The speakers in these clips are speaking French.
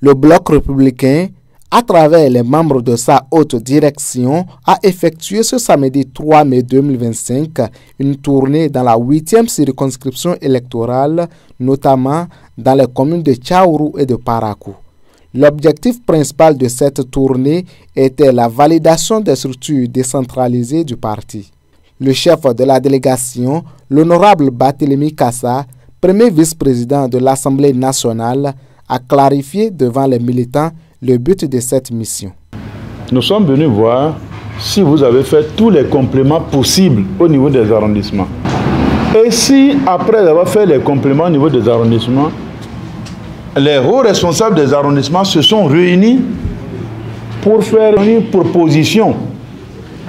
Le bloc républicain, à travers les membres de sa haute direction, a effectué ce samedi 3 mai 2025 une tournée dans la 8e circonscription électorale, notamment dans les communes de Tchaourou et de Parakou. L'objectif principal de cette tournée était la validation des structures décentralisées du parti. Le chef de la délégation, l'honorable Barthélémy Kassa, premier vice-président de l'Assemblée nationale, a clarifié devant les militants le but de cette mission. Nous sommes venus voir si vous avez fait tous les compléments possibles au niveau des arrondissements. Et si, après avoir fait les compléments au niveau des arrondissements, les hauts responsables des arrondissements se sont réunis pour faire une proposition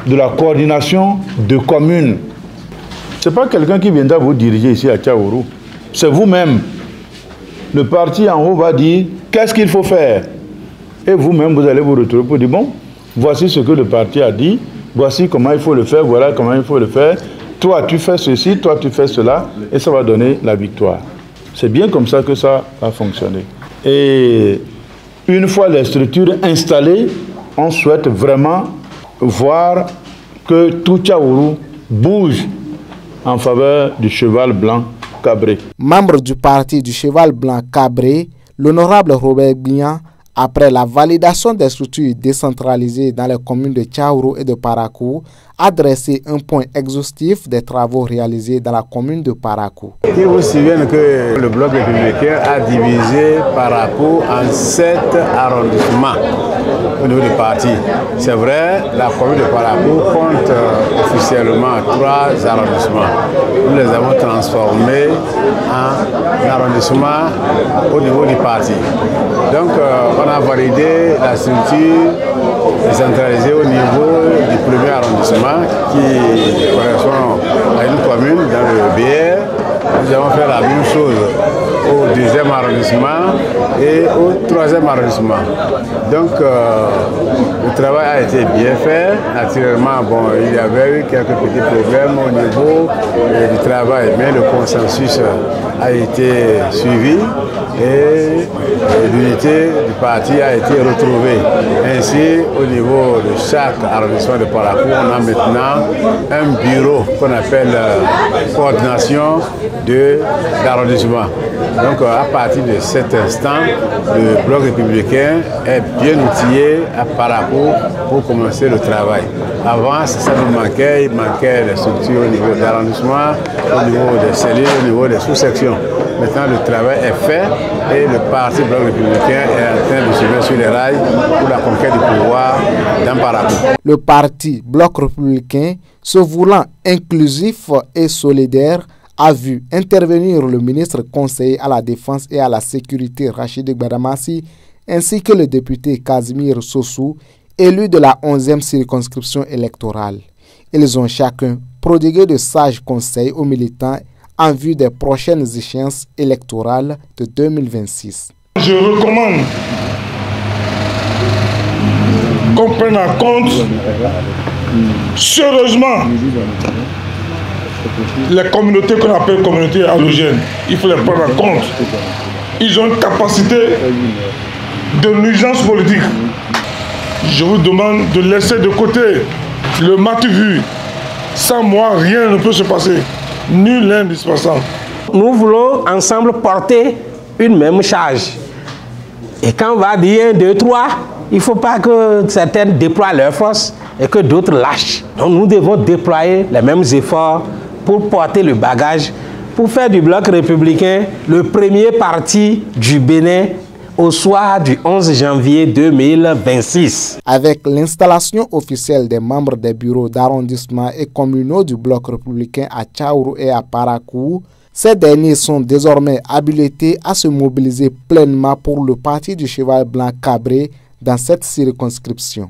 de la coordination de communes. Ce n'est pas quelqu'un qui viendra vous diriger ici à Tchaourou. C'est vous-même. Le parti en haut va dire qu'est-ce qu'il faut faire. Et vous-même, vous allez vous retrouver pour dire, bon, voici ce que le parti a dit, voici comment il faut le faire, voilà comment il faut le faire. Toi, tu fais ceci, toi, tu fais cela, et ça va donner la victoire. C'est bien comme ça que ça va fonctionner. Et une fois les structures installées, on souhaite vraiment voir que tout Tchaourou bouge en faveur du cheval blanc cabré. Membre du parti du cheval blanc cabré, l'honorable Robert Bian, après la validation des structures décentralisées dans les communes de Tchaourou et de Parakou, a dressé un point exhaustif des travaux réalisés dans la commune de Parakou. Il vous souvient que le bloc républicain a divisé Parakou en 7 arrondissements au niveau du parti. C'est vrai, la commune de Parakou compte officiellement 3 arrondissements. Nous les avons transformés en arrondissements au niveau du parti. Donc, on a validé la structure décentralisée au niveau du premier arrondissement qui correspond à une commune dans le BR. Nous avons fait la même chose au 2e arrondissement et au 3e arrondissement. Donc, le travail a été bien fait. Naturellement, bon, il y avait eu quelques petits problèmes au niveau du travail, mais le consensus a été suivi et l'unité du parti a été retrouvée. Ainsi, au niveau de chaque arrondissement de Parakou, on a maintenant un bureau qu'on appelle coordination de l'arrondissement. Donc, à partir de cet instant, le bloc républicain est bien outillé à Parakou pour commencer le travail. Avant, ça nous manquait, il manquait les structures au niveau de l'arrondissement, au niveau des cellules, au niveau des sous-sections. Maintenant, le travail est fait et le parti bloc républicain est en train de se mettre sur les rails pour la conquête du pouvoir dans Parakou. Le parti bloc républicain, se voulant inclusif et solidaire, a vu intervenir le ministre conseiller à la Défense et à la Sécurité Rachid Gbadamassi, ainsi que le député Casimir Sossou, élu de la 11e circonscription électorale. Ils ont chacun prodigué de sages conseils aux militants en vue des prochaines échéances électorales de 2026. Je recommande qu'on prenne en compte sérieusement les communautés qu'on appelle communautés allogènes. Il faut les prendre en compte. Ils ont une capacité de nuisance politique. Je vous demande de laisser de côté le matu-vu. Sans moi, rien ne peut se passer. Nul n'est indispensable. Nous voulons ensemble porter une même charge. Et quand on va dire 1, 2, 3, il ne faut pas que certains déploient leurs forces et que d'autres lâchent. Donc nous devons déployer les mêmes efforts pour porter le bagage, pour faire du bloc républicain le premier parti du Bénin au soir du 11 janvier 2026. Avec l'installation officielle des membres des bureaux d'arrondissement et communaux du bloc républicain à Tchaourou et à Parakou, ces derniers sont désormais habilités à se mobiliser pleinement pour le parti du cheval blanc cabré dans cette circonscription.